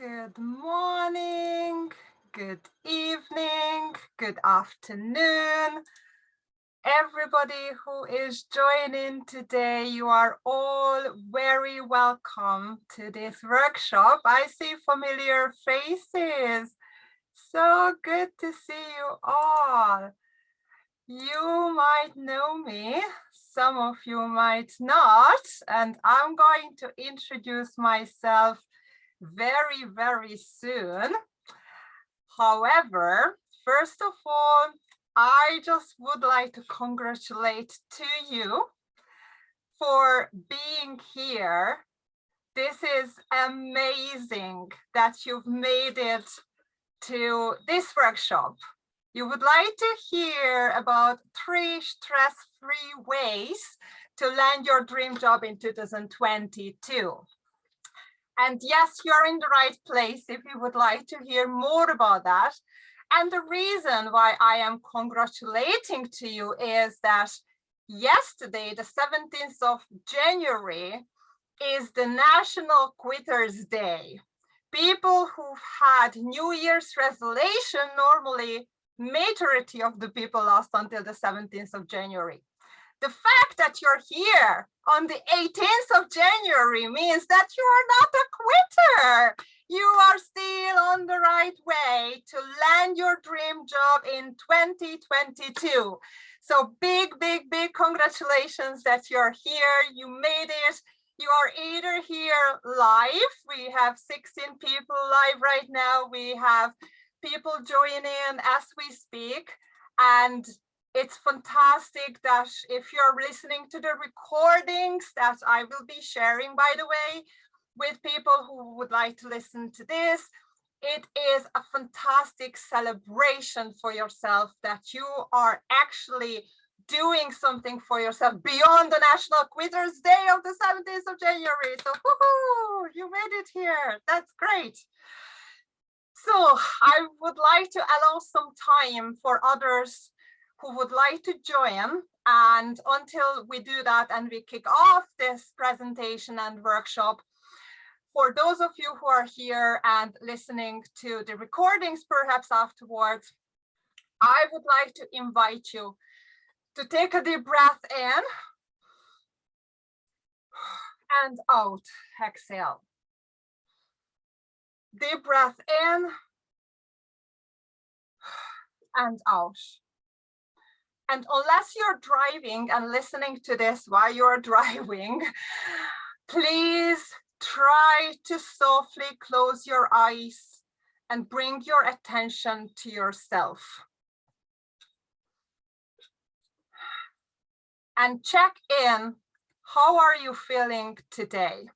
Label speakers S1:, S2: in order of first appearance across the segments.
S1: Good morning, good evening, good afternoon. Everybody who is joining today, you are all very welcome to this workshop. I see familiar faces. So good to see you all. You might know me, some of you might not, and I'm going to introduce myself very soon. However, first of all, I just would like to congratulate to you for being here. This is amazing that you've made it to this workshop. You would like to hear about 3 stress-free ways to land your dream job in 2022. And yes, you're in the right place if you would like to hear more about that. And the reason why I am congratulating to you is that yesterday, the 17th of January, is the National Quitters Day. People who've had New Year's resolution, normally majority of the people last until the 17th of January. The fact that you're here on the 18th of January means that you are not a quitter. You are still on the right way to land your dream job in 2022. So big congratulations that you're here. You made it. You are either here live. We have 16 people live right now. We have people joining in as we speak. And it's fantastic that if you're listening to the recordings that I will be sharing, by the way, with people who would like to listen to this, it is a fantastic celebration for yourself that you are actually doing something for yourself beyond the National Quitters Day of the 17th of January. So woohoo, you made it here. That's great. So I would like to allow some time for others who would like to join. And until we do that and we kick off this presentation and workshop, for those of you who are here and listening to the recordings perhaps afterwards, I would like to invite you to take a deep breath in and out, exhale. Deep breath in and out. And unless you're driving and listening to this while you're driving, please try to softly close your eyes and bring your attention to yourself. And check in, how are you feeling today?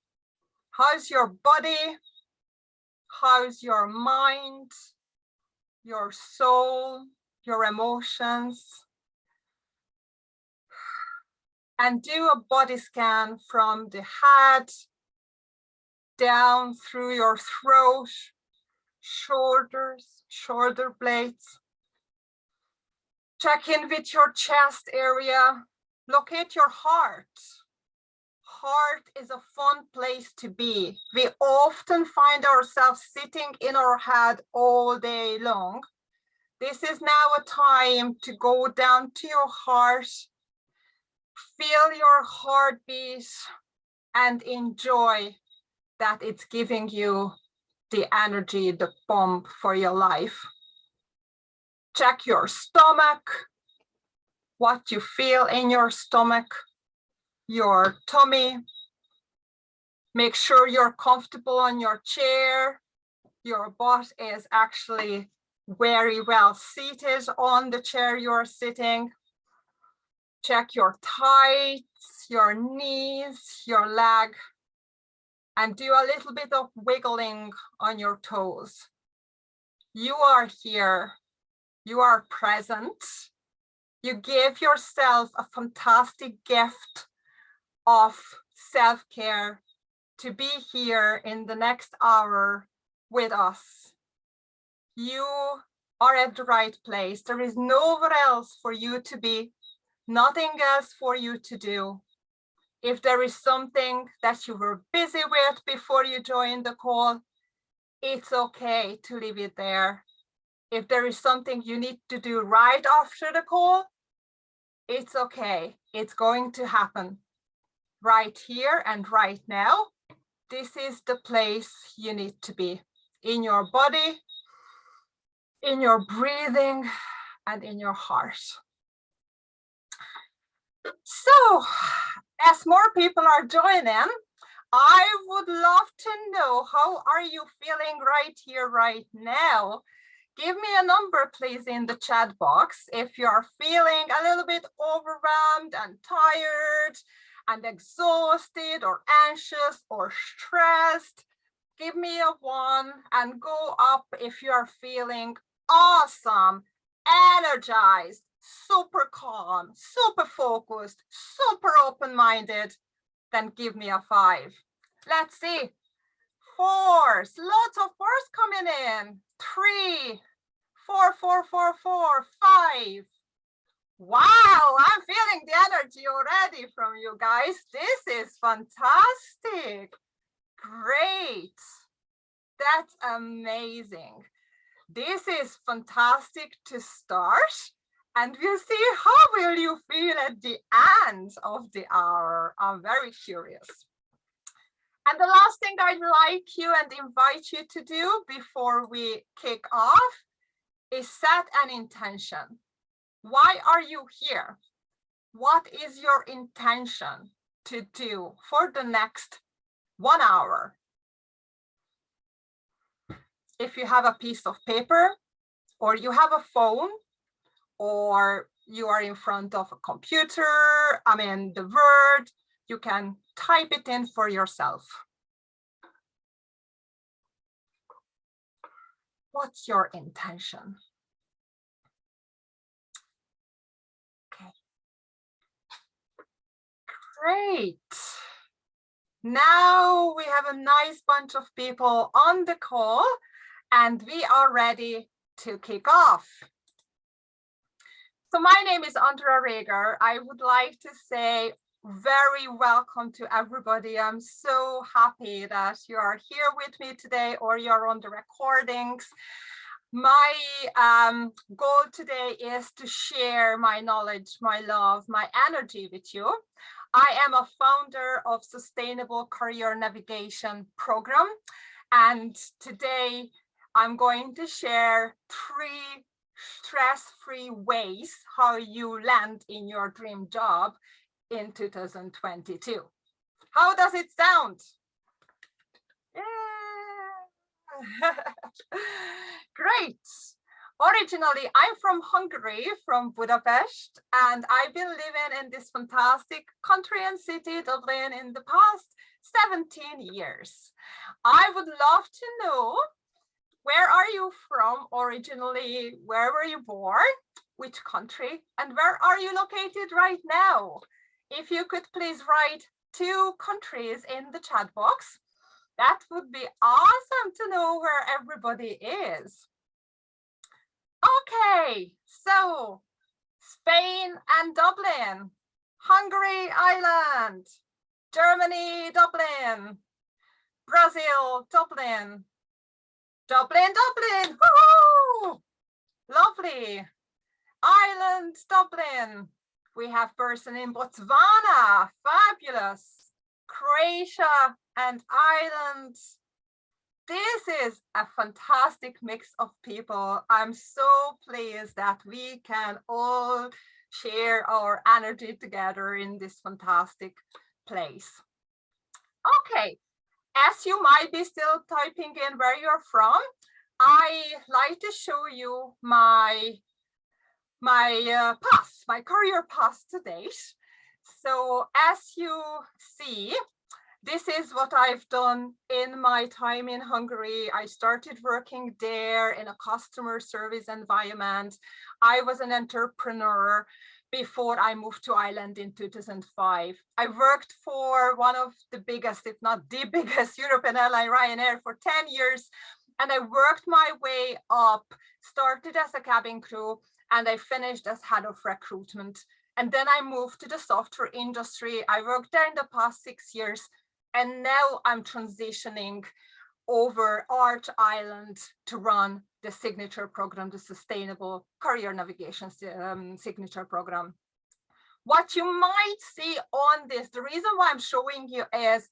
S1: How's your body? How's your mind, your soul, your emotions? And do a body scan from the head down through your throat, shoulders, shoulder blades. Check in with your chest area. Locate your heart. Heart is a fun place to be. We often find ourselves sitting in our head all day long. This is now a time to go down to your heart, feel your heartbeat, and enjoy that it's giving you the energy, the pump for your life. Check your stomach, what you feel in your stomach, your tummy. Make sure you're comfortable on your chair. Your butt is actually very well seated on the chair you're sitting. Check your thighs, your knees, your leg, and do a little bit of wiggling on your toes. You are here. You are present. You give yourself a fantastic gift of self-care to be here in the next hour with us. You are at the right place. There is nowhere else for you to be, nothing else for you to do. If there is something that you were busy with before you joined the call, it's okay to leave it there. If there is something you need to do right after the call, it's okay. It's going to happen right here and right now. This is the place you need to be, in your body, in your breathing, and in your heart. So, as more people are joining, I would love to know, how are you feeling right here, right now? Give me a number, please, in the chat box if you're feeling a little bit overwhelmed and tired and exhausted or anxious or stressed. Give me a 1 and go up if you're feeling awesome, energized, super calm, super focused, super open-minded. Then give me a 5. Let's see. 4s, lots of 4s coming in. 3, 4, 4, 4, 4, 5. Wow, I'm feeling the energy already from you guys. This is fantastic. Great. That's amazing. This is fantastic to start. And we'll see how will you feel at the end of the hour. I'm very curious. And the last thing I'd like you and invite you to do before we kick off is set an intention. Why are you here? What is your intention to do for the next 1 hour? If you have a piece of paper, or you have a phone, or you are in front of a computer, the Word, you can type it in for yourself. What's your intention? Okay. Great. Now we have a nice bunch of people on the call and we are ready to kick off. So my name is Andrea Reger. I would like to say very welcome to everybody. I'm so happy that you are here with me today or you're on the recordings. My goal today is to share my knowledge, my love, my energy with you. I am a founder of Sustainable Career Navigation Program, and today I'm going to share 3 stress-free ways how you land in your dream job in 2022. How does it sound? Yeah. Great. Originally, I'm from Hungary, from Budapest, and I've been living in this fantastic country and city, Dublin, in the past 17 years. I would love to know, where are you from originally? Where were you born? Which country? And where are you located right now? If you could please write 2 countries in the chat box, that would be awesome to know where everybody is. Okay, so Spain and Dublin, Hungary, Ireland, Germany, Dublin, Brazil, Dublin, Dublin, Dublin, woohoo! Lovely. Ireland, Dublin. We have person in Botswana, fabulous. Croatia and Ireland. This is a fantastic mix of people. I'm so pleased that we can all share our energy together in this fantastic place. Okay, as you might be still typing in where you're from, I like to show you my path, my career path to date. So as you see, this is what I've done in my time in Hungary. I started working there in a customer service environment. I was an entrepreneur before I moved to Ireland in 2005. I worked for one of the biggest, if not the biggest, European airline, Ryanair, for 10 years. And I worked my way up, started as a cabin crew, and I finished as head of recruitment. And then I moved to the software industry. I worked there in the past 6 years. And now I'm transitioning over Arch Island to run the signature program, the Sustainable Career Navigation signature program. What you might see on this, the reason why I'm showing you is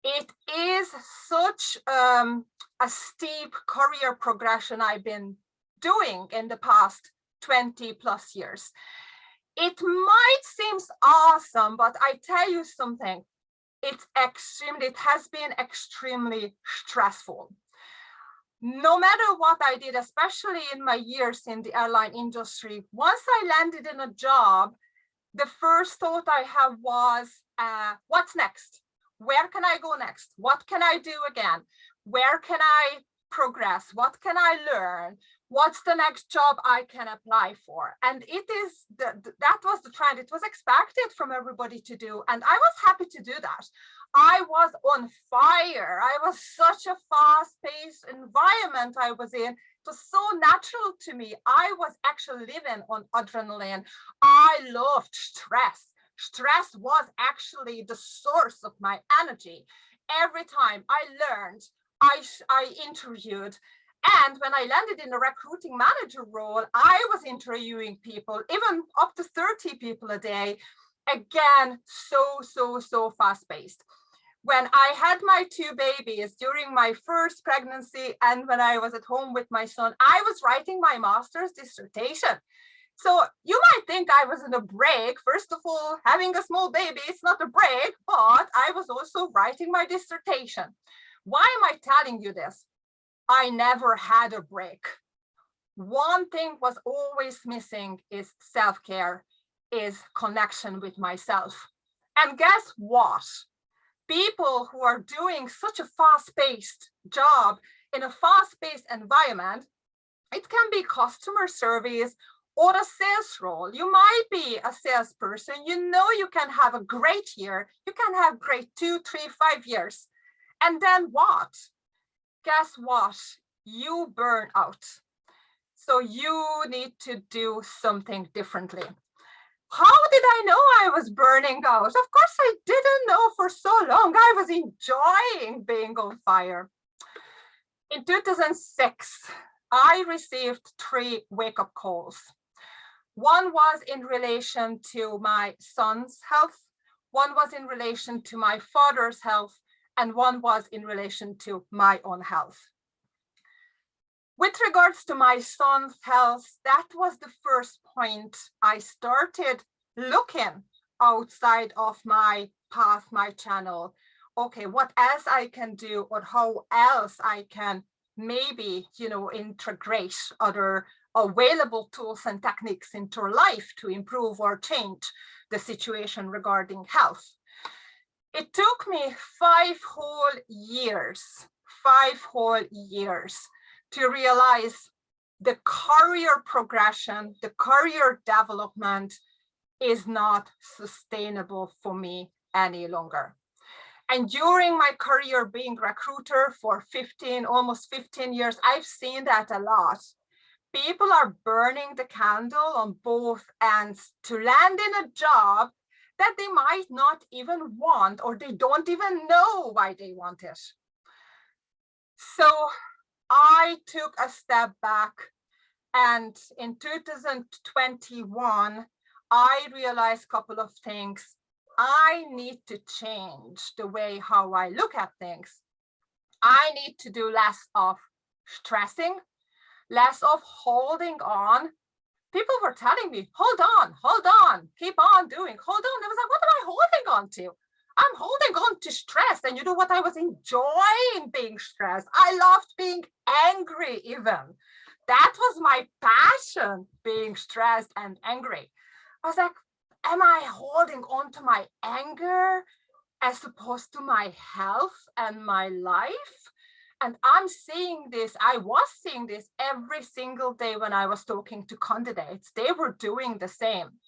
S1: it is such a steep career progression I've been doing in the past 20 plus years. It might seem awesome, but I tell you something, it has been extremely stressful. No matter what I did, especially in my years in the airline industry, once I landed in a job, the first thought I have was, what's next? Where can I go next? What can I do again? Where can I progress? What can I learn? What's the next job I can apply for? And it is that was the trend. It was expected from everybody to do. And I was happy to do that. I was on fire. I was such a fast-paced environment I was in. It was so natural to me. I was actually living on adrenaline. I loved stress. Stress was actually the source of my energy. Every time I learned, I interviewed. And when I landed in a recruiting manager role, I was interviewing people, even up to 30 people a day. Again, so fast-paced. When I had my two babies during my first pregnancy and when I was at home with my son, I was writing my master's dissertation. So you might think I was in a break. First of all, having a small baby, it's not a break, but I was also writing my dissertation. Why am I telling you this? I never had a break. One thing was always missing is self-care, is connection with myself. And guess what? People who are doing such a fast-paced job in a fast-paced environment, it can be customer service or a sales role. You might be a salesperson. You know you can have a great year. You can have great 2, 3, 5 years. And then what? Guess what? You burn out. So you need to do something differently. How did I know I was burning out? Of course, I didn't know for so long. I was enjoying being on fire. In 2006, I received 3 wake-up calls. One was in relation to my son's health, one was in relation to my father's health, and one was in relation to my own health. With regards to my son's health, that was the first point I started looking outside of my path, my channel. Okay, what else I can do or how else I can maybe, integrate other available tools and techniques into life to improve or change the situation regarding health. It took me 5 whole years to realize the career progression, the career development is not sustainable for me any longer. And during my career being recruiter for almost 15 years, I've seen that a lot. People are burning the candle on both ends to land in a job that they might not even want, or they don't even know why they want it. So I took a step back, and in 2021, I realized a couple of things. I need to change the way how I look at things. I need to do less of stressing, less of holding on. People were telling me, hold on, keep on doing, hold on. I was like, what am I holding on to? I'm holding on to stress. And you know what? I was enjoying being stressed. I loved being angry even. That was my passion, being stressed and angry. I was like, am I holding on to my anger as opposed to my health and my life? And I was seeing this every single day when I was talking to candidates. They were doing the same.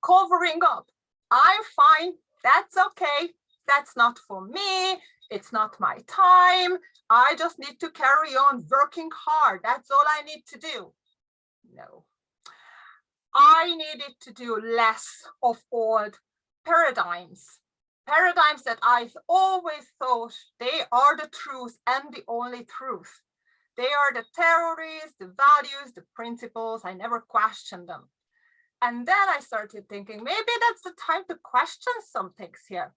S1: Covering up. I'm fine. That's okay. That's not for me. It's not my time. I just need to carry on working hard. That's all I need to do. No. I needed to do less of old paradigms. paradigms that I've always thought they are the truth and the only truth. They are the theories, the values, the principles. I never questioned them. And then I started thinking, maybe that's the time to question some things here.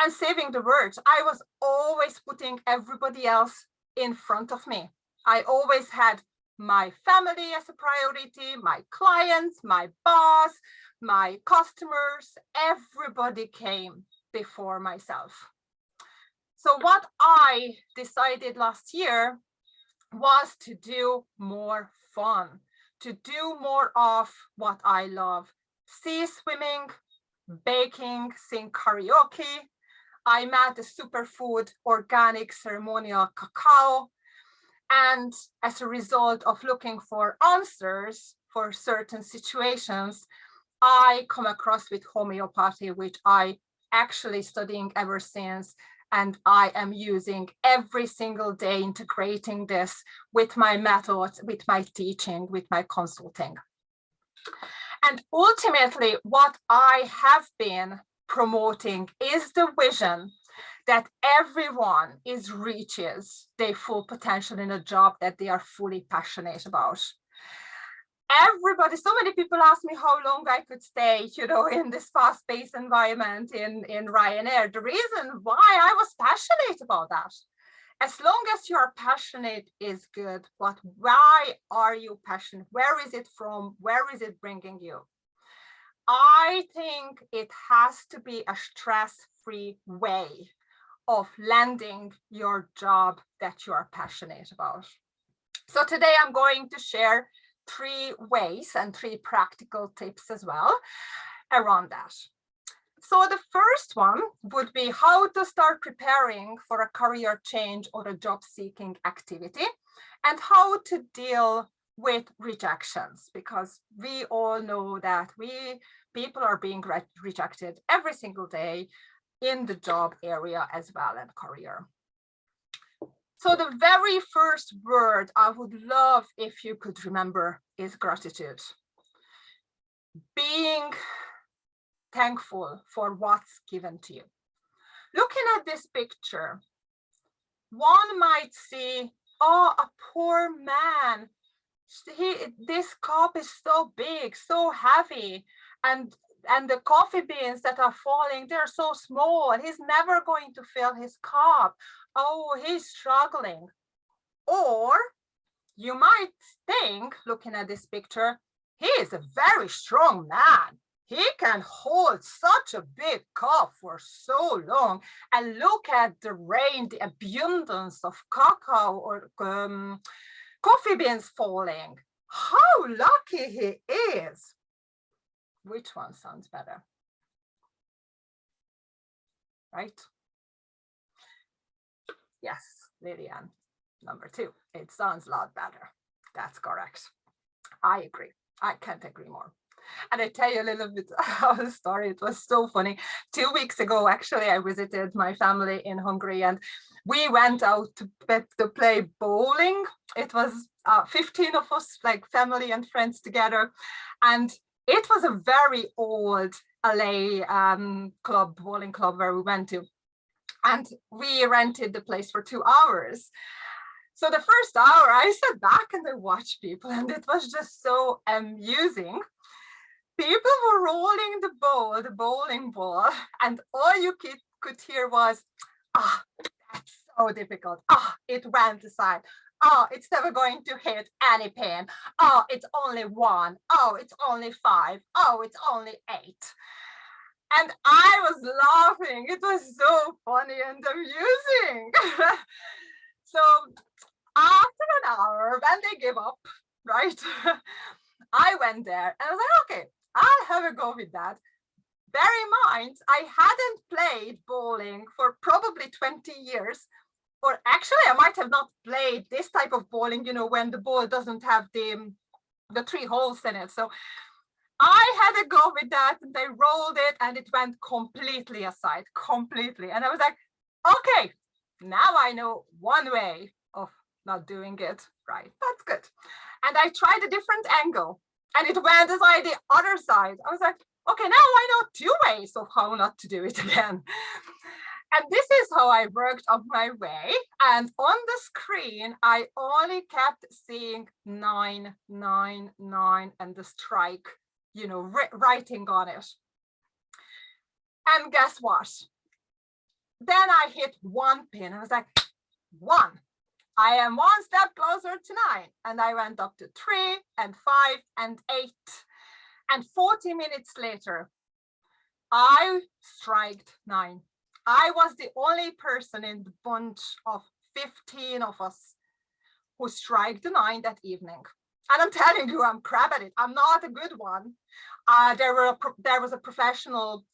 S1: And saving the words, I was always putting everybody else in front of me. I always had my family as a priority, my clients, my boss, my customers, everybody came before myself. So what I decided last year was to do more fun, to do more of what I love. Sea swimming, baking, sing karaoke. I met a superfood organic ceremonial cacao. And as a result of looking for answers for certain situations, I come across with homeopathy, which I actually studying ever since. And I am using every single day, integrating this with my methods, with my teaching, with my consulting. And ultimately, what I have been promoting is the vision that everyone reaches their full potential in a job that they are fully passionate about. Everybody, so many people ask me how long I could stay, in this fast-paced environment in Ryanair. The reason why I was passionate about that. As long as you are passionate is good, but why are you passionate? Where is it from? Where is it bringing you? I think it has to be a stress-free way of landing your job that you are passionate about. So today I'm going to share 3 ways and 3 practical tips as well around that. So the first one would be how to start preparing for a career change or a job seeking activity, and how to deal with rejections, because we all know that people are being rejected every single day in the job area as well and career. So the very first word I would love if you could remember is gratitude. Being thankful for what's given to you. Looking at this picture, one might see, oh, a poor man. This cup is so big, so heavy, and the coffee beans that are falling, they're so small, and he's never going to fill his cup. Oh, he's struggling. Or you might think, looking at this picture, he is a very strong man. He can hold such a big cup for so long. And look at the rain, the abundance of cacao or coffee beans falling. How lucky he is. Which one sounds better? Right? Yes, Lillian, number 2. It sounds a lot better. That's correct. I agree. I can't agree more. And I tell you a little bit of a story. It was so funny. 2 weeks ago, actually, I visited my family in Hungary, and we went out to play bowling. It was 15 of us, like family and friends together. And it was a very old LA bowling club where we went to. And we rented the place for 2 hours. So the first hour I sat back and I watched people, and it was just so amusing. People were rolling the bowling ball, and all you could hear was, ah, oh, that's so difficult. Ah, oh, it went aside. Oh, it's never going to hit any pin. Oh, it's only 1. Oh, it's only 5. Oh, it's only 8. And I was laughing. It was so funny and amusing. So after an hour, when they gave up, right, I went there and I was like, okay, I'll have a go with that. Bear in mind, I hadn't played bowling for probably 20 years. Or actually, I might have not played this type of bowling, when the ball doesn't have the 3 holes in it. So I had a go with that, and they rolled it, and it went completely aside, completely. And I was like, okay, now I know one way of not doing it right. That's good. And I tried a different angle, and it went aside the other side. I was like, Okay, now I know 2 ways of how not to do it again. And this is how I worked on my way. And on the screen, I only kept seeing 9, 9, 9, and the strike, you know, writing on it. And guess what? Then I hit 1 pin. I was like, 1. I am 1 step closer to 9. And I went up to 3 and 5 and 8. And 40 minutes later, I striked 9. I was the only person in the bunch of 15 of us who striked the 9 that evening. And I'm telling you, I'm crap at it. I'm not a good one. There was a professional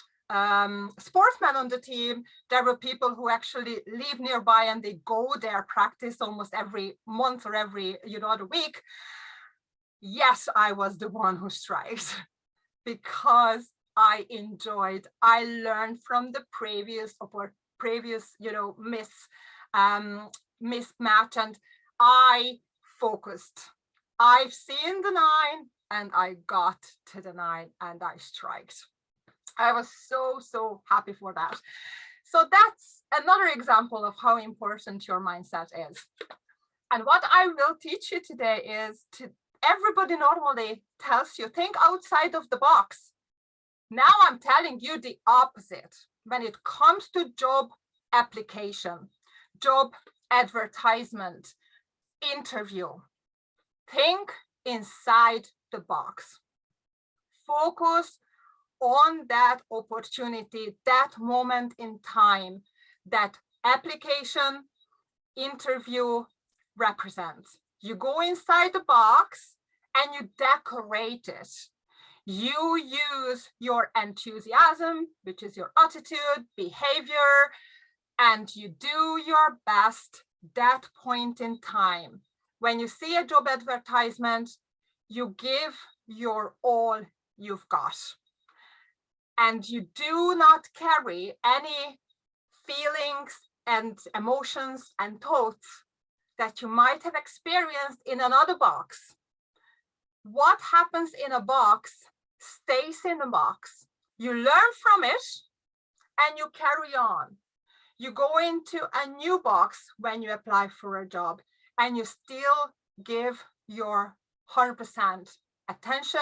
S1: sportsman on the team. There were people who actually live nearby and they go there, practice almost every month or every other week. Yes, I was the one who strikes because I enjoyed. I learned from the previous mismatch, and I focused. I've seen the 9 and I got to the 9 and I striked. I was so happy for that. So that's another example of how important your mindset is. And what I will teach you today is everybody normally tells you, think outside of the box. Now I'm telling you the opposite. When it comes to job application, job advertisement, interview, think inside the box. Focus on that opportunity, that moment in time that application, interview represents. You go inside the box and you decorate it. You use your enthusiasm, which is your attitude, behavior, and you do your best that point in time. When you see a job advertisement, you give your all you've got. And you do not carry any feelings and emotions and thoughts that you might have experienced in another box. What happens in a box stays in the box. You learn from it and you carry on. You go into a new box when you apply for a job and you still give your 100% attention,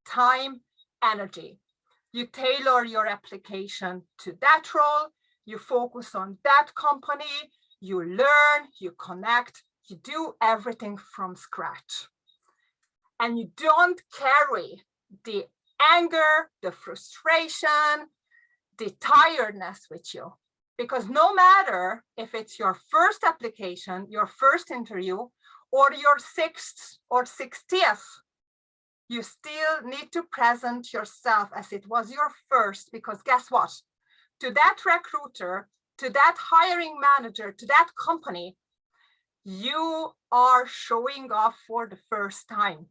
S1: time, energy. You tailor your application to that role. You focus on that company. You learn, you connect, you do everything from scratch. And you don't carry the anger, the frustration, the tiredness with you. Because no matter if it's your first application, your first interview, or your 6th or 60th, you still need to present yourself as it was your first, because guess what? To that recruiter, to that hiring manager, to that company, you are showing off for the first time.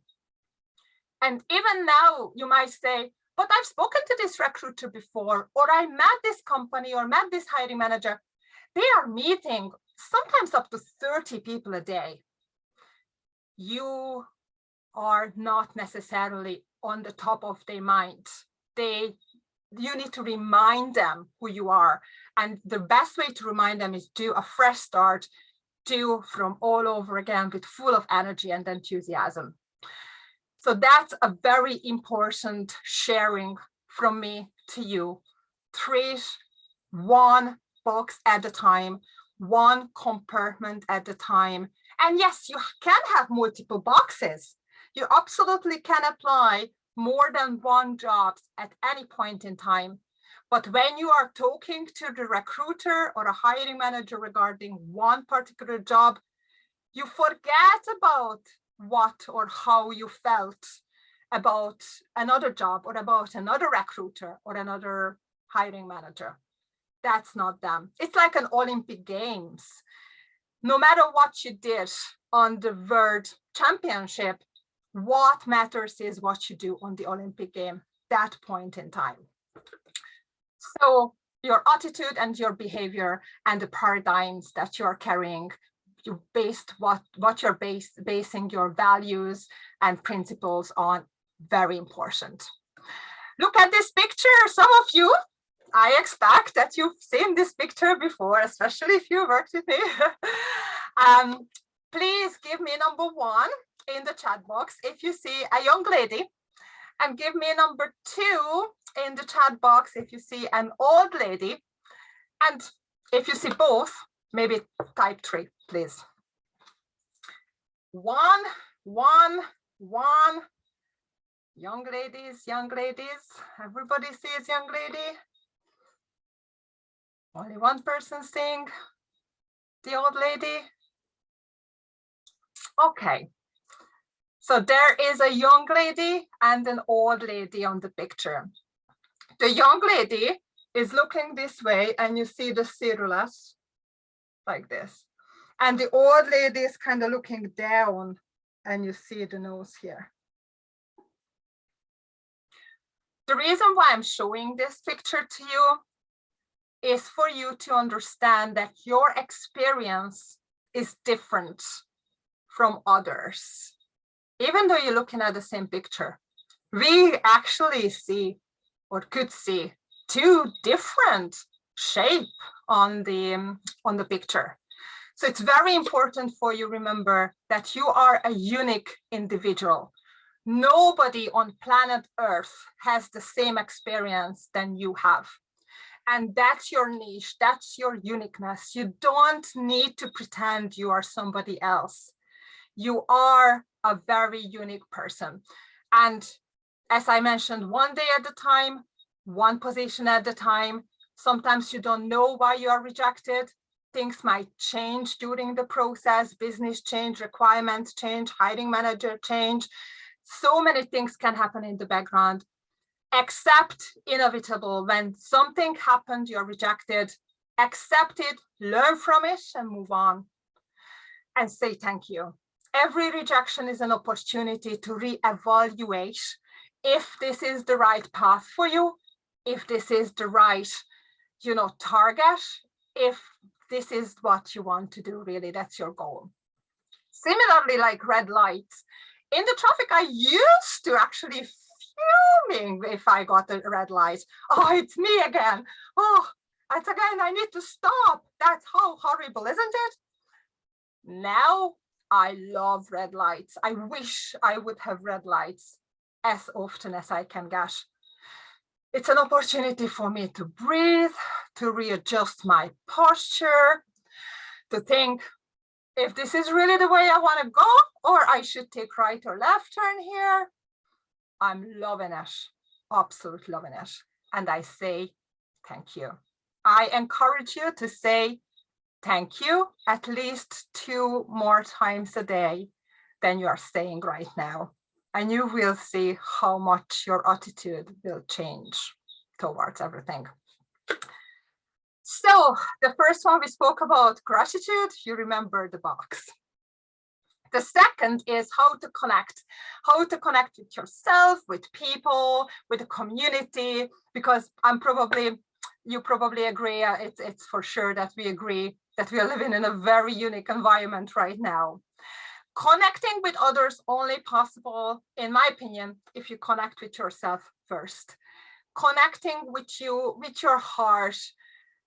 S1: And even now you might say, but I've spoken to this recruiter before, or I met this company or met this hiring manager. They are meeting sometimes up to 30 people a day. You are not necessarily on the top of their mind. You need to remind them who you are. And the best way to remind them is do a fresh start, do from all over again with full of energy and enthusiasm. So that's a very important sharing from me to you. Treat one box at a time, one compartment at a time. And yes, you can have multiple boxes. You absolutely can apply more than one job at any point in time. But when you are talking to the recruiter or a hiring manager regarding one particular job, you forget about what or how you felt about another job or about another recruiter or another hiring manager. That's not them. It's like an Olympic Games. No matter what you did on the World Championship, what matters is what you do on the Olympic game, that point in time. So your attitude and your behavior and the paradigms that you're carrying, you based what you're basing your values and principles on, very important. Look at this picture. Some of you, I expect that you've seen this picture before, especially if you worked with me. Please give me number 1 in the chat box if you see a young lady, and give me number 2 in the chat box if you see an old lady. And if you see both, maybe type 3, please. 1, 1, 1. Young ladies, everybody sees young lady. Only one person seeing the old lady. Okay, so there is a young lady and an old lady on the picture. The young lady is looking this way and you see the cerulus like this. And the old lady is kind of looking down and you see the nose here. The reason why I'm showing this picture to you is for you to understand that your experience is different from others. Even though you're looking at the same picture, we actually see or could see 2 different shapes on the picture. So it's very important for you to remember that you are a unique individual. Nobody on planet Earth has the same experience than you have. And that's your niche, that's your uniqueness. You don't need to pretend you are somebody else. You are a very unique person. And as I mentioned, one day at a time, one position at a time. Sometimes you don't know why you are rejected. Things might change during the process, business change, requirements change, hiring manager change. So many things can happen in the background. Accept inevitable. When something happened, you're rejected, accept it, learn from it, and move on. And say thank you. Every rejection is an opportunity to reevaluate if this is the right path for you, if this is the right, target, if this is what you want to do, really, that's your goal. Similarly, like red lights. In the traffic, I used to actually fuming if I got a red light. Oh, it's me again. Oh, it's again, I need to stop. That's how horrible, isn't it? Now, I love red lights. I wish I would have red lights as often as I can get. It's an opportunity for me to breathe, to readjust my posture, to think if this is really the way I want to go, or I should take right or left turn here. I'm loving it, absolutely loving it. And I say thank you. I encourage you to say thank you at least 2 more times a day than you are saying right now. And you will see how much your attitude will change towards everything. So the first one we spoke about gratitude, you remember the box. The second is how to connect with yourself, with people, with the community, because you probably agree, it's for sure that we agree that we are living in a very unique environment right now. Connecting with others only possible, in my opinion, if you connect with yourself first. Connecting with your heart,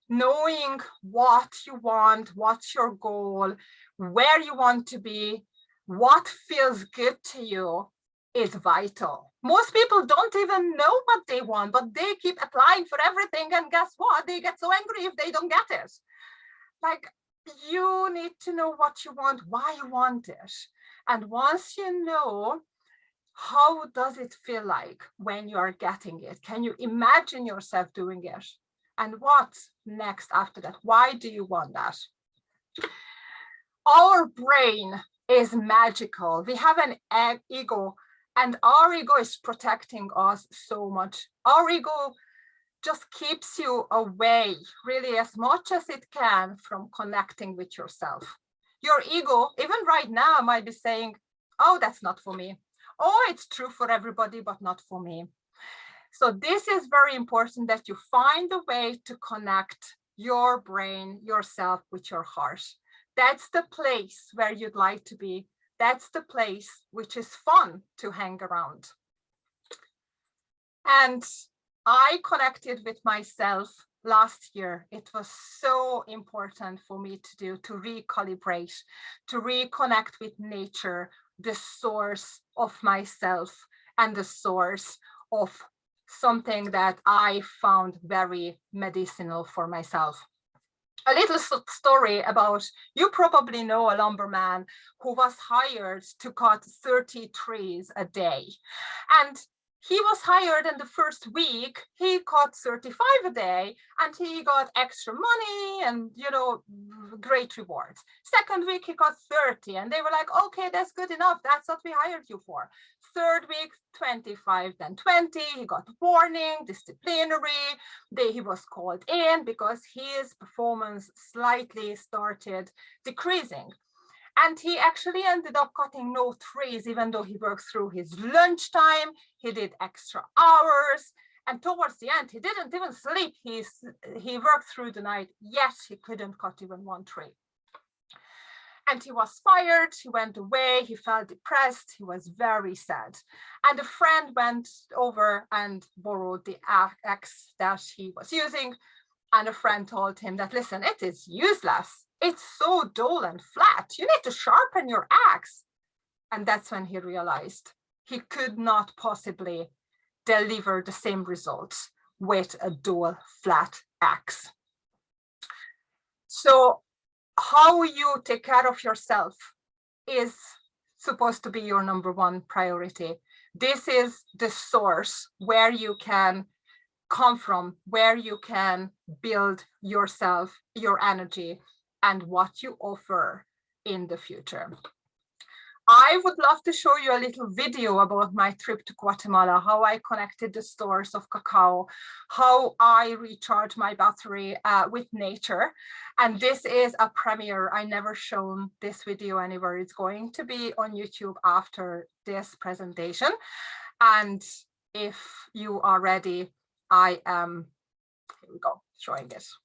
S1: knowing what you want, what's your goal, where you want to be, what feels good to you is vital. Most people don't even know what they want, but they keep applying for everything, and guess what? They get so angry if they don't get it. Like, you need to know what you want, why you want it. And once you know, how does it feel like when you are getting it? Can you imagine yourself doing it? And what's next after that? Why do you want that? Our brain is magical. We have an ego, and our ego is protecting us so much. Our ego just keeps you away, really, as much as it can from connecting with yourself. Your ego, even right now, might be saying, oh, that's not for me. Oh, it's true for everybody, but not for me. So this is very important, that you find a way to connect your brain, yourself, with your heart. That's the place where you'd like to be. That's the place which is fun to hang around. And I connected with myself last year. It was so important for me to do, to recalibrate, to reconnect with nature, the source of myself and the source of something that I found very medicinal for myself. A little story about, you probably know a lumberman who was hired to cut 30 trees a day. And he was hired in the first week, he cut 35 a day and he got extra money and, you know, great rewards. Second week, he got 30 and they were like, okay, that's good enough. That's what we hired you for. Third week, 25, then 20, he got warning, disciplinary. He was called in because his performance slightly started decreasing. And he actually ended up cutting no trees, even though he worked through his lunchtime, he did extra hours. And towards the end, he didn't even sleep. He worked through the night, yet he couldn't cut even one tree. And he was fired, he went away, he felt depressed, he was very sad. And a friend went over and borrowed the axe that he was using. And a friend told him that, listen, it is useless. It's so dull and flat. You need to sharpen your axe. And that's when he realized he could not possibly deliver the same results with a dull, flat axe. So how you take care of yourself is supposed to be your number one priority. This is the source where you can come from, where you can build yourself, your energy, and what you offer in the future. I would love to show you a little video about my trip to Guatemala, how I connected the stores of cacao, how I recharge my battery with nature. And this is a premiere. I never shown this video anywhere. It's going to be on YouTube after this presentation. And if you are ready, I am, here we go, showing this.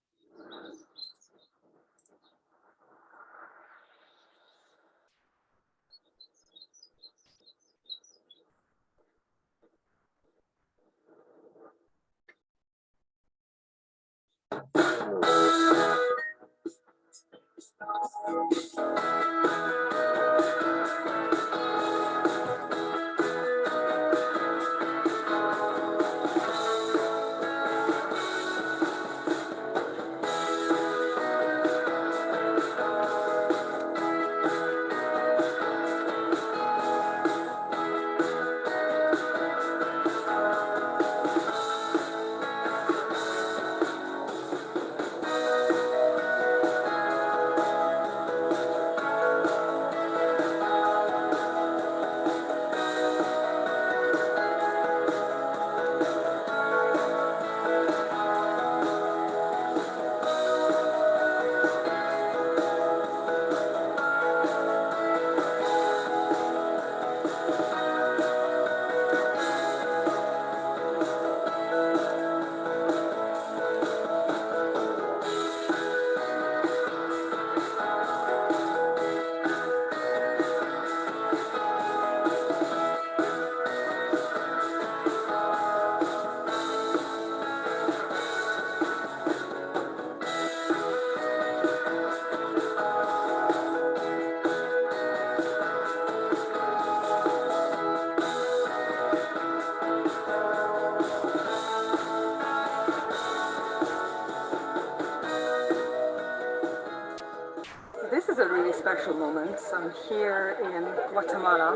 S1: This is a really special moment. I'm here in Guatemala,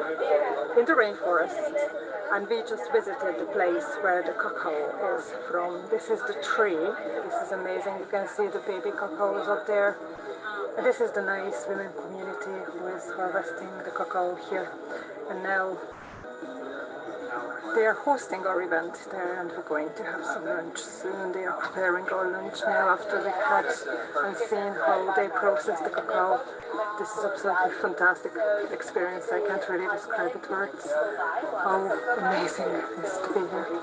S1: in the rainforest, and we just visited the place where the cacao is from. This is the tree. This is amazing. You can see the baby cacaos up there. And this is the nice women community who is harvesting the cacao here. And now they are hosting our event there, and we're going to have some lunch soon. They are preparing our lunch now after we've had and seen how they process the cacao. This is absolutely fantastic experience. I can't really describe it words. How amazing it is to be here.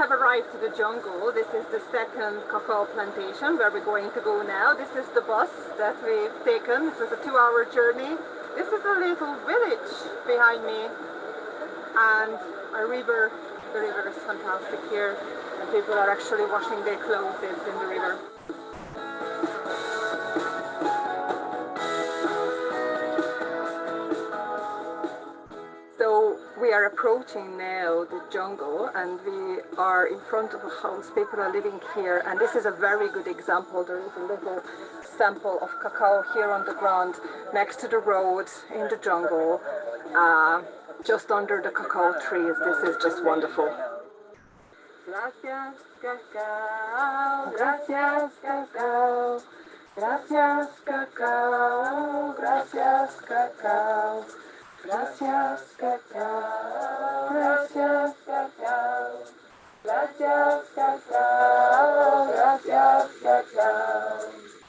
S1: have arrived to the jungle. This is the second cacao plantation where we're going to go now. This is the bus that we've taken. It was a 2-hour journey. This is a little village behind me, and a river. The river is fantastic here, and people are actually washing their clothes in the river. So we are approaching now the jungle, and we are in front of a house. People are living here, and this is a very good example. There is a little sample of cacao here on the ground next to the road in the jungle, just under the cacao trees. This is just wonderful. Gracias, cacao, gracias, cacao, gracias, cacao, gracias, cacao. Gracias, cacao, gracias, cacao, gracias, cacao, gracias, cacao,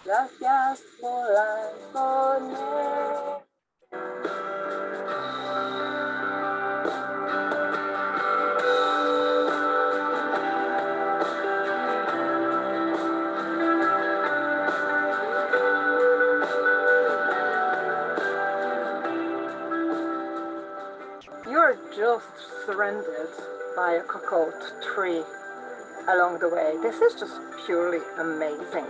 S1: gracias por la conexión. You're just surrounded by a cacao tree along the way. This is just purely amazing.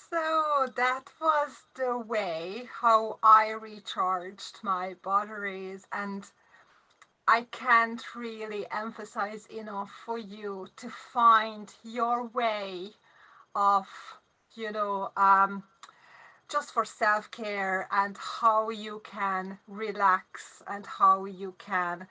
S1: So that was the way how I recharged my batteries, and I can't really emphasize enough for you to find your way of, just for self-care, and how you can relax and how you can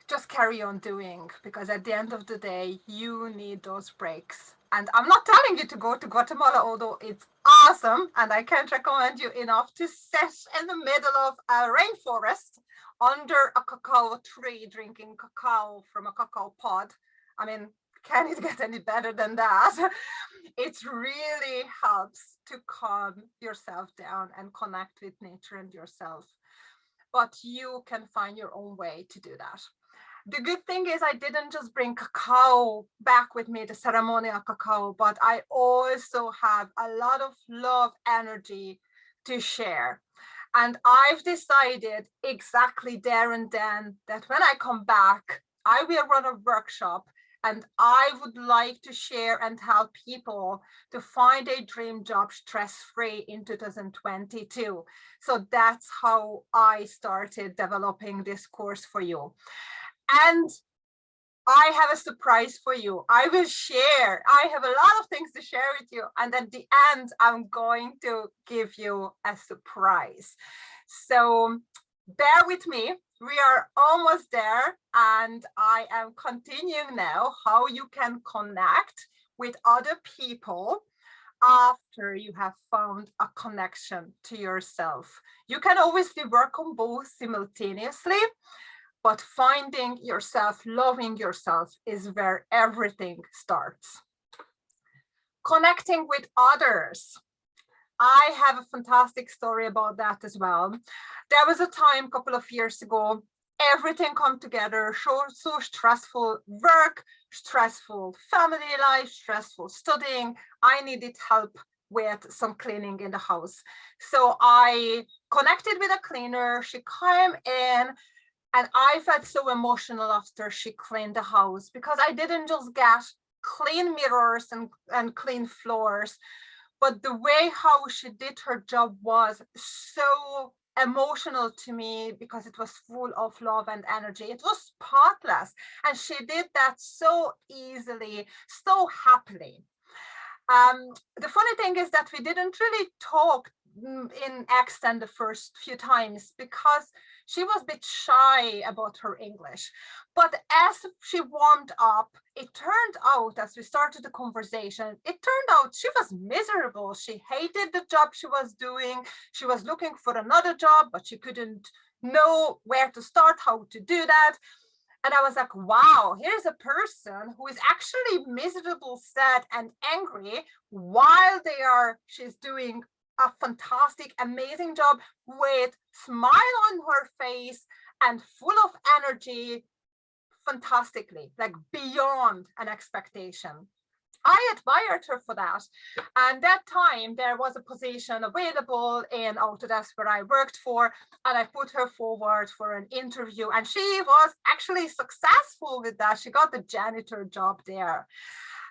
S1: just carry on doing, because at the end of the day, you need those breaks. And I'm not telling you to go to Guatemala, although it's awesome, and I can't recommend you enough to sit in the middle of a rainforest under a cacao tree, drinking cacao from a cacao pod. I mean, can it get any better than that? It really helps to calm yourself down and connect with nature and yourself. But you can find your own way to do that. The good thing is I didn't just bring cacao back with me, the ceremonial cacao, but I also have a lot of love energy to share. And I've decided exactly there and then that when I come back, I will run a workshop, and I would like to share and help people to find a dream job stress-free in 2022. So that's how I started developing this course for you. And I have a surprise for you. I will share. I have a lot of things to share with you. And at the end, I'm going to give you a surprise. So bear with me. We are almost there. And I am continuing now how you can connect with other people after you have found a connection to yourself. You can obviously work on both simultaneously, but finding yourself, loving yourself is where everything starts. Connecting with others. I have a fantastic story about that as well. There was a time a couple of years ago, everything come together, so stressful work, stressful family life, stressful studying. I needed help with some cleaning in the house. So I connected with a cleaner. She came in and I felt so emotional after she cleaned the house, because I didn't just get clean mirrors and clean floors, but the way how she did her job was so emotional to me, because it was full of love and energy. It was spotless, and she did that so easily, so happily. The funny thing is that we didn't really talk in accent the first few times, because she was a bit shy about her English. But as she warmed up, it turned out, as we started the conversation, it turned out she was miserable. She hated the job she was doing. She was looking for another job, but she couldn't know where to start, how to do that. And I was like, wow, here's a person who is actually miserable, sad, and angry while she's doing a fantastic, amazing job with smile on her face and full of energy, fantastically, like beyond an expectation. I admired her for that. And that time there was a position available in Autodesk where I worked for, and I put her forward for an interview, and she was actually successful with that. She got the janitor job there.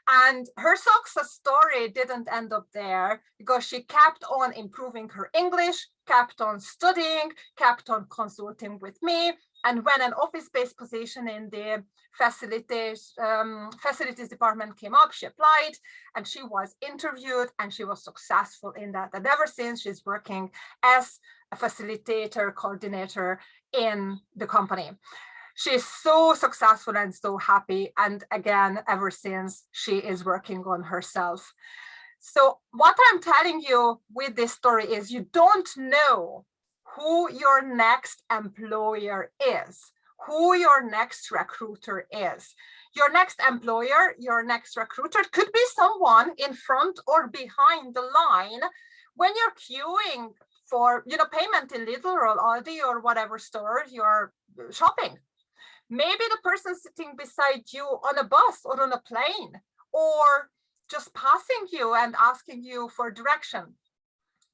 S1: And her success story didn't end up there, because she kept on improving her English, kept on studying, kept on consulting with me. And when an office-based position in the facilities department came up, she applied and she was interviewed, and she was successful in that. And ever since, she's working as a facilitator, coordinator in the company. She's so successful and so happy. And again, ever since, she is working on herself. So what I'm telling you with this story is, you don't know who your next employer is, who your next recruiter is. Your next employer, your next recruiter could be someone in front or behind the line when you're queuing for, payment in Lidl or Aldi or whatever store you're shopping. Maybe the person sitting beside you on a bus or on a plane, or just passing you and asking you for direction.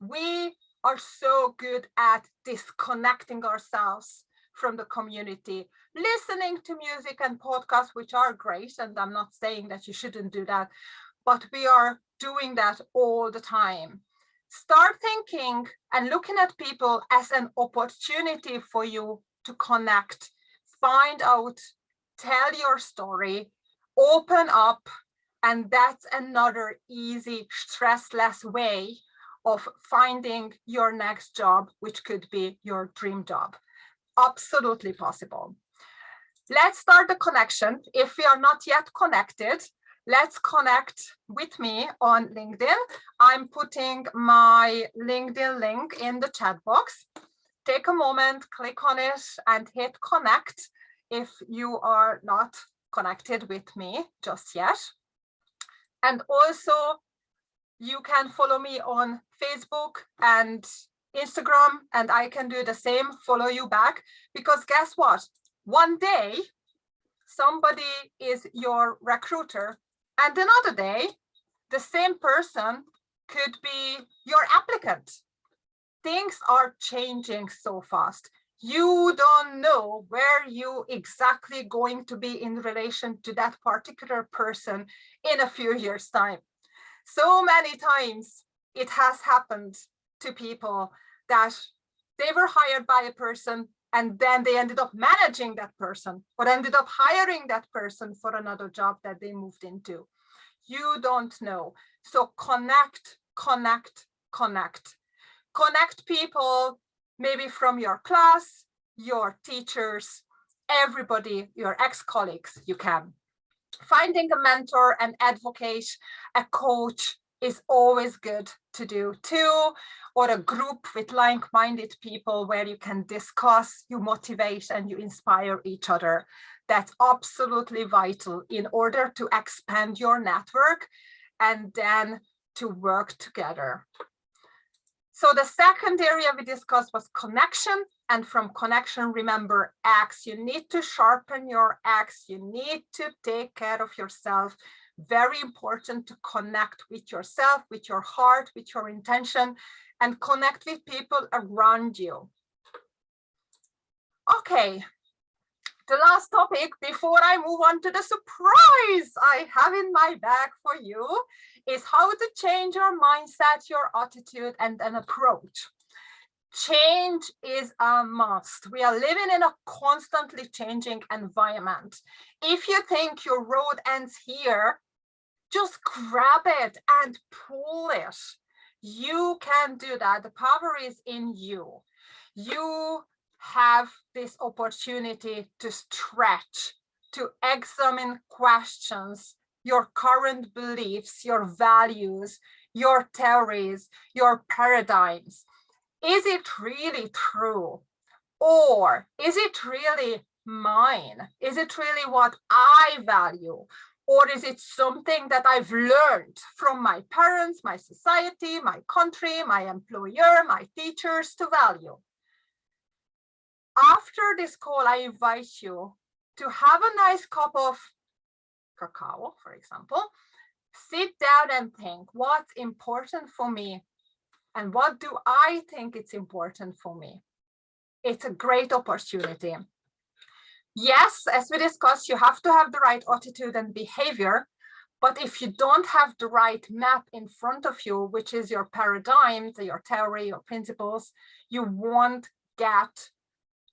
S1: We are so good at disconnecting ourselves from the community, listening to music and podcasts, which are great, and I'm not saying that you shouldn't do that, but we are doing that all the time. Start thinking and looking at people as an opportunity for you to connect, find out, tell your story, open up, and that's another easy, stressless way of finding your next job, which could be your dream job. Absolutely possible. Let's start the connection. If we are not yet connected, let's connect with me on LinkedIn. I'm putting my LinkedIn link in the chat box. Take a moment, click on it, and hit connect if you are not connected with me just yet. And also, you can follow me on Facebook and Instagram, and I can do the same, follow you back, because guess what? One day, somebody is your recruiter, and another day, the same person could be your applicant. Things are changing so fast. You don't know where you exactly going to be in relation to that particular person in a few years' time. So many times it has happened to people that they were hired by a person and then they ended up managing that person, or ended up hiring that person for another job that they moved into. You don't know. So connect, connect, connect. Connect people, maybe from your class, your teachers, everybody, your ex-colleagues, you can. Finding a mentor, an advocate, a coach is always good to do too, or a group with like-minded people where you can discuss, you motivate, and you inspire each other. That's absolutely vital in order to expand your network and then to work together. So the second area we discussed was connection. And from connection, remember X. You need to sharpen your X. You need to take care of yourself Very important to connect with yourself, with your heart, with your intention, and connect with people around you. Okay, the last topic before I move on to the surprise I have in my bag for you is how to change your mindset, your attitude, and an approach. Change is a must. We are living in a constantly changing environment. If you think your road ends here, just grab it and pull it. You can do that. The power is in you. You have this opportunity to stretch, to examine questions, your current beliefs, your values, your theories, your paradigms. Is it really true? Or is it really mine? Is it really what I value? Or is it something that I've learned from my parents, my society, my country, my employer, my teachers to value? After this call, I invite you to have a nice cup of cacao, for example. Sit down and think, what's important for me? And what do I think it's important for me? It's a great opportunity. Yes, as we discussed, you have to have the right attitude and behavior. But if you don't have the right map in front of you, which is your paradigms, your theory, your principles, you won't get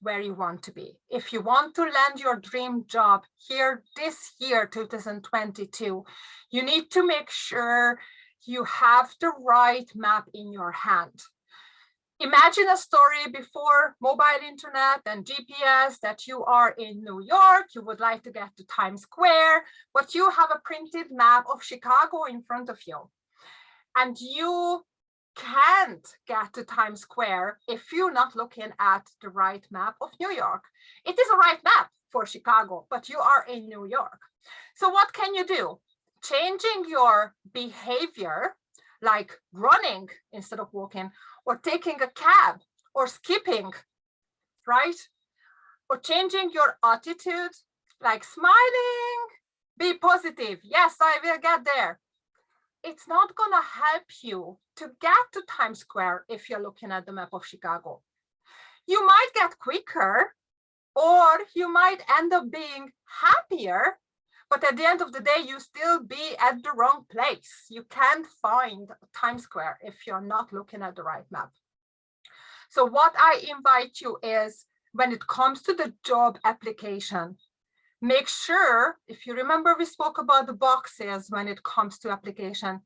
S1: where you want to be. If you want to land your dream job here this year, 2022, you need to make sure you have the right map in your hand. Imagine a story before mobile internet and GPS that you are in New York, you would like to get to Times Square, but you have a printed map of Chicago in front of you. And you can't get to Times Square if you're not looking at the right map of New York. It is a right map for Chicago, but you are in New York. So what can you do? Changing your behavior, like running instead of walking, or taking a cab, or skipping, right? Or changing your attitude, like smiling, be positive. Yes, I will get there. It's not gonna help you to get to Times Square if you're looking at the map of Chicago. You might get quicker, or you might end up being happier, but at the end of the day, you still be at the wrong place. You can't find Times Square if you're not looking at the right map. So what I invite you is, when it comes to the job application, make sure, if you remember, we spoke about the boxes when it comes to application,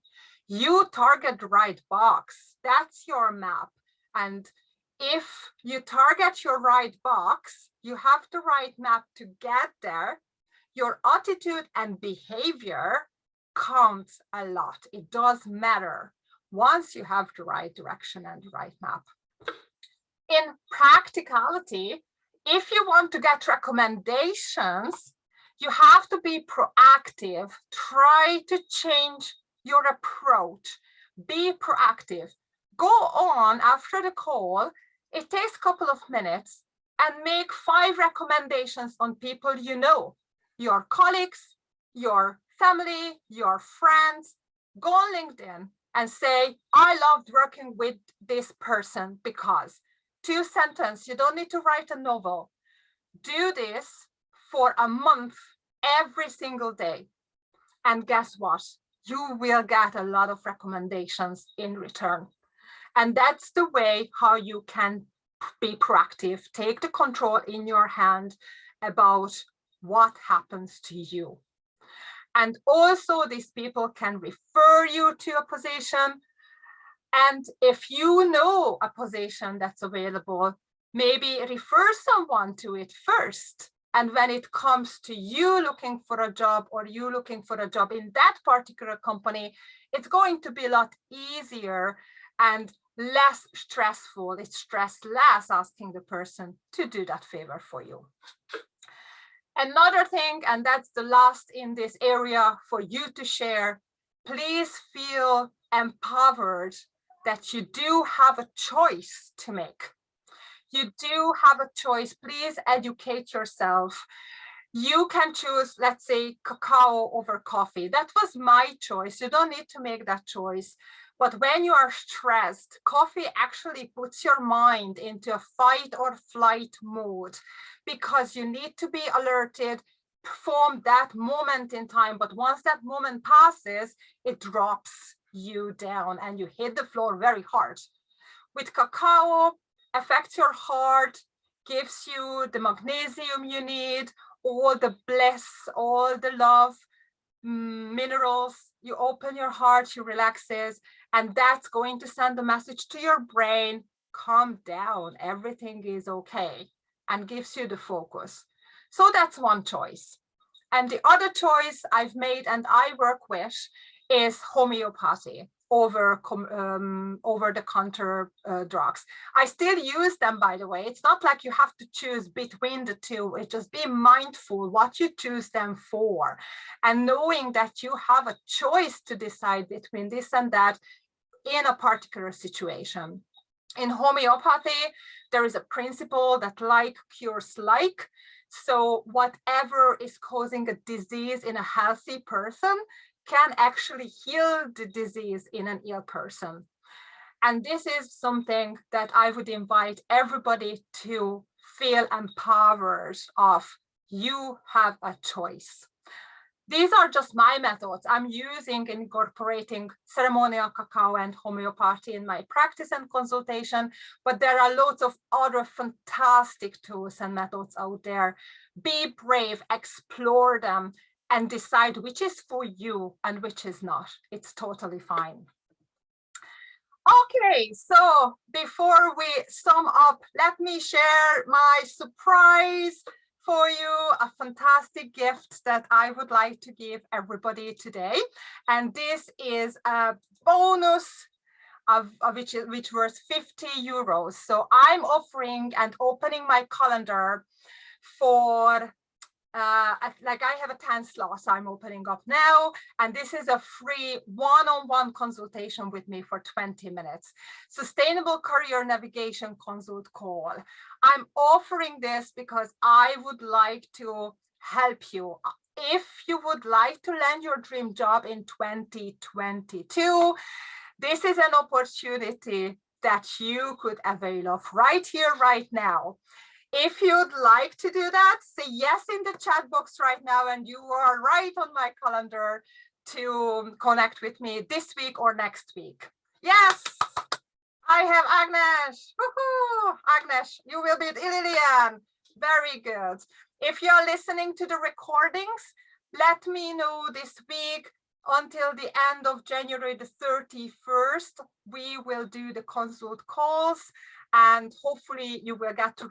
S1: you target the right box. That's your map. And if you target your right box, you have the right map to get there. Your attitude and behavior counts a lot. It does matter once you have the right direction and the right map. In practicality, if you want to get recommendations, you have to be proactive. Try to change your approach. Be proactive. Go on after the call. It takes a couple of minutes and make 5 recommendations on people you know, your colleagues, your family, your friends. Go on LinkedIn and say, I loved working with this person because. 2 sentences, you don't need to write a novel. Do this for a month, every single day. And guess what? You will get a lot of recommendations in return. And that's the way how you can be proactive. Take the control in your hand about what happens to you. And also these people can refer you to a position. And if you know a position that's available, maybe refer someone to it first. And when it comes to you looking for a job, or you looking for a job in that particular company, it's going to be a lot easier and less stressful. It's stress less asking the person to do that favor for you. Another thing, and that's the last in this area for you to share, please feel empowered that you do have a choice to make. You do have a choice. Please educate yourself. You can choose, let's say, cacao over coffee. That was my choice. You don't need to make that choice. But when you are stressed, coffee actually puts your mind into a fight or flight mode because you need to be alerted from that moment in time. But once that moment passes, it drops you down and you hit the floor very hard. With cacao, affects your heart, gives you the magnesium you need, all the bliss, all the love, minerals. You open your heart, you relaxes, and that's going to send a message to your brain, calm down, everything is okay, and gives you the focus. So that's one choice. And the other choice I've made and I work with is homeopathy over the counter drugs. I still use them, by the way. It's not like you have to choose between the two. It's just be mindful what you choose them for, and knowing that you have a choice to decide between this and that in a particular situation. In homeopathy, there is a principle that like cures like. So whatever is causing a disease in a healthy person can actually heal the disease in an ill person. And this is something that I would invite everybody to feel empowered of. You have a choice. These are just my methods I'm using in incorporating ceremonial cacao and homeopathy in my practice and consultation, but there are lots of other fantastic tools and methods out there. Be brave, explore them, and decide which is for you and which is not. It's totally fine. Okay, so before we sum up, let me share my surprise for you, a fantastic gift that I would like to give everybody today. And this is a bonus of which was 50 euros. So I'm offering and opening my calendar for like I have a 10 slots I'm opening up now, and this is a free one-on-one consultation with me for 20 minutes. Sustainable Career Navigation Consult Call. I'm offering this because I would like to help you. If you would like to land your dream job in 2022, this is an opportunity that you could avail of right here, right now. If you'd like to do that, say yes in the chat box right now, and you are right on my calendar to connect with me this week or next week. Yes, I have Agnes. Woohoo! Agnes, you will beat Lilian. Very good. If you're listening to the recordings, let me know this week. Until the end of January the 31st, we will do the consult calls. And hopefully you will get to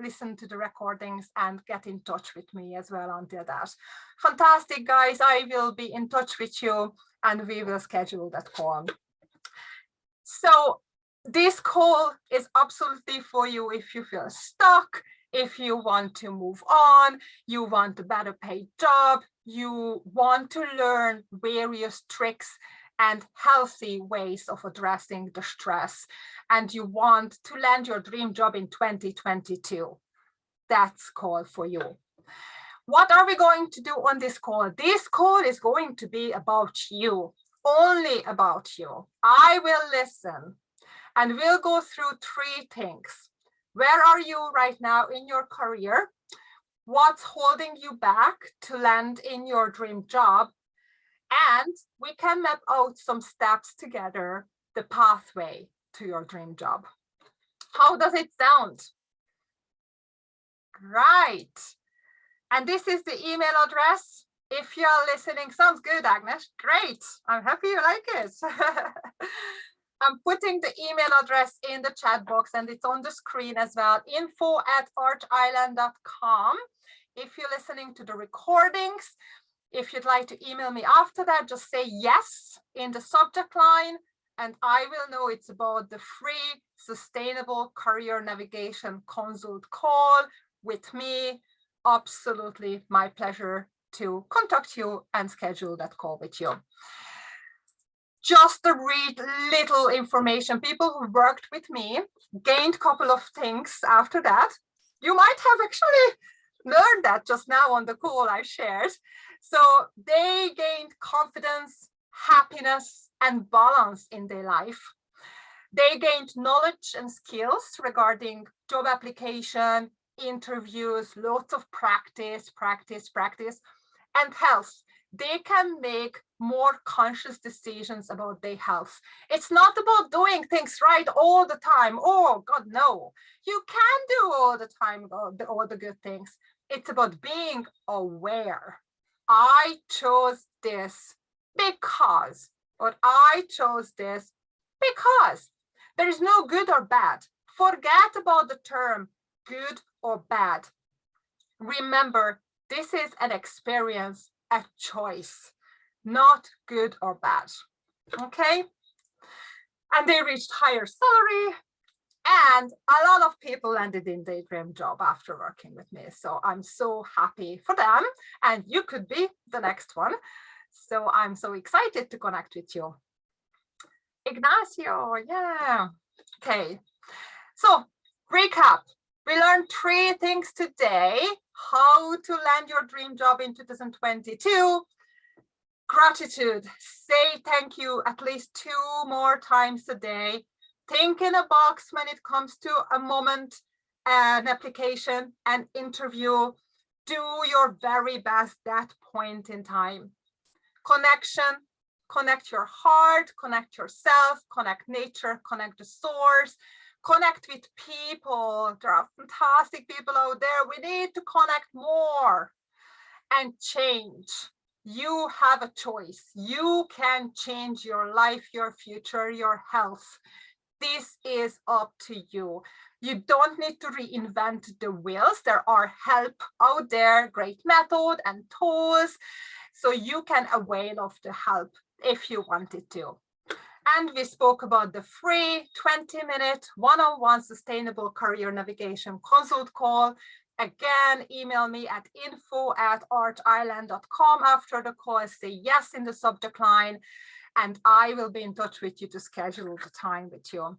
S1: listen to the recordings and get in touch with me as well until that. Fantastic, guys. I will be in touch with you and we will schedule that call. So this call is absolutely for you if you feel stuck, if you want to move on, you want a better paid job, you want to learn various tricks and healthy ways of addressing the stress, and you want to land your dream job in 2022. That's call for you. What are we going to do on this call? This call is going to be about you, only about you. I will listen and we'll go through three things. Where are you right now in your career? What's holding you back to land in your dream job? And we can map out some steps together, the pathway to your dream job. How does it sound? Right. And this is the email address. If you're listening, sounds good, Agnes. Great. I'm happy you like it. I'm putting the email address in the chat box and it's on the screen as well, info@archisland.com. If you're listening to the recordings, if you'd like to email me after that, just say yes in the subject line and I will know it's about the free Sustainable Career Navigation Consult call with me. Absolutely my pleasure to contact you and schedule that call with you. Just to read little information, people who worked with me gained a couple of things after that. You might have actually learned that just now on the call I shared. So they gained confidence, happiness, and balance in their life. They gained knowledge and skills regarding job application, interviews, lots of practice, and health. They can make more conscious decisions about their health. It's not about doing things right all the time. Oh God, no. You can do all the time all the good things. It's about being aware. I chose this because, or I chose this because. There is no good or bad. Forget about the term good or bad. Remember, this is an experience, a choice, not good or bad. Okay? And they reached higher salary, and a lot of people landed in their dream job after working with me. So I'm so happy for them, and you could be the next one. So I'm so excited to connect with you. Ignacio, yeah. Okay, so recap. We learned 3 things today. How to land your dream job in 2022. Gratitude. Say thank you at least 2 more times a day. Think in a box when it comes to a moment, an application, an interview. Do your very best at that point in time. Connection. Connect your heart, connect yourself, connect nature, connect the source, connect with people. There are fantastic people out there. We need to connect more and change. You have a choice. You can change your life, your future, your health. This is up to you. You don't need to reinvent the wheels. There are help out there, great method and tools. So you can avail of the help if you wanted to. And we spoke about the free 20-minute one-on-one sustainable career navigation consult call. Again, email me at info@archisland.com after the call. Say yes in the subject line, and I will be in touch with you to schedule the time with you.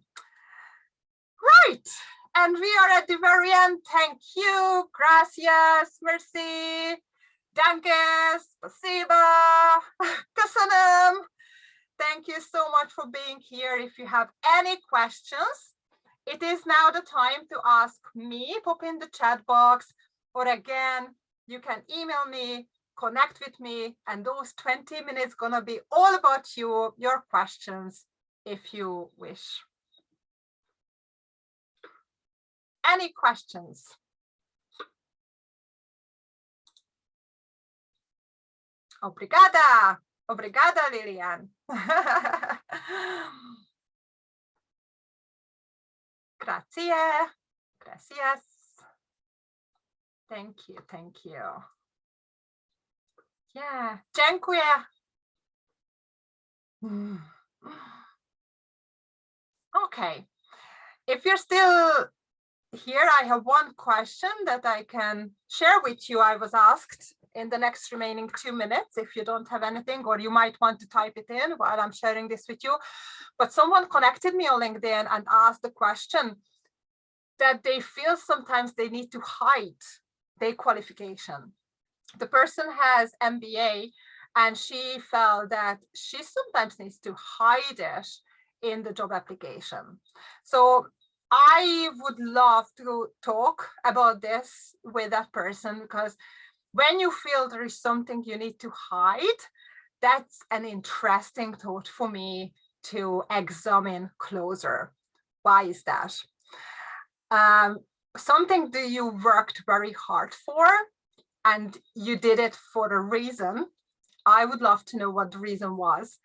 S1: Right, and we are at the very end. Thank you, gracias, merci. Danke, spasiba, köszönöm. Thank you so much for being here. If you have any questions, it is now the time to ask me. Pop in the chat box, or again, you can email me, connect with me, and those 20 minutes gonna be all about you, your questions, if you wish. Any questions? Obrigada. Obrigada, Lilian. Grazie. Gracias. Thank you. Thank you. Yeah. Dziękuję. Okay. If you're still here, I have one question that I can share with you. I was asked in the next remaining 2 minutes, if you don't have anything, or you might want to type it in while I'm sharing this with you. But someone connected me on LinkedIn and asked the question that they feel sometimes they need to hide their qualification. The person has MBA, and she felt that she sometimes needs to hide it in the job application. So I would love to talk about this with that person, because when you feel there is something you need to hide, that's an interesting thought for me to examine closer. Why is that? Something that you worked very hard for, and you did it for a reason. I would love to know what the reason was.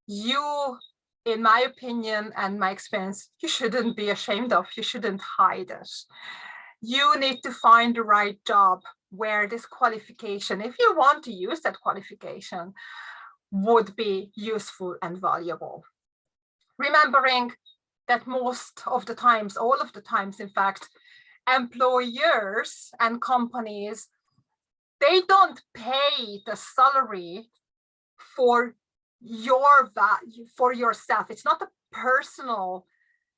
S1: You, in my opinion and my experience, you shouldn't be ashamed of, you shouldn't hide it. You need to find the right job where this qualification, if you want to use that qualification, would be useful and valuable. Remembering that most of the times, all of the times, in fact, employers and companies, they don't pay the salary for your value, for yourself. It's not a personal,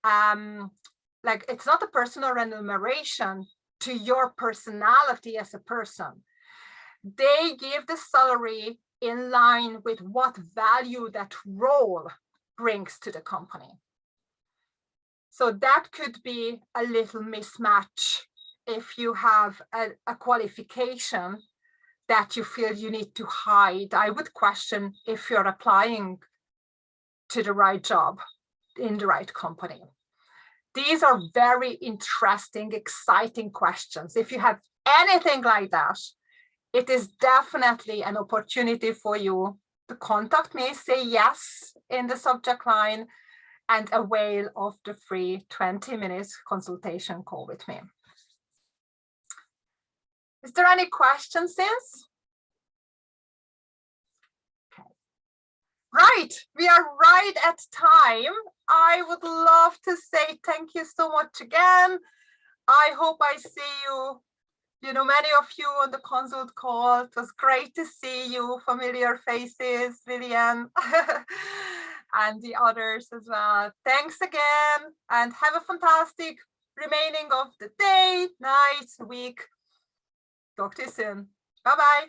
S1: it's not a personal remuneration to your personality as a person. They give the salary in line with what value that role brings to the company. So that could be a little mismatch if you have a qualification that you feel you need to hide. I would question if you're applying to the right job in the right company. These are very interesting, exciting questions. If you have anything like that, it is definitely an opportunity for you to contact me, say yes in the subject line, and avail of the free 20-minute consultation call with me. Is there any questions since? Okay. Right, we are right at time. I would love to say thank you so much again. I hope I see you, many of you on the consult call. It was great to see you, familiar faces, Lilian, and the others as well. Thanks again, and have a fantastic remaining of the day, night, week. Talk to you soon. Bye-bye.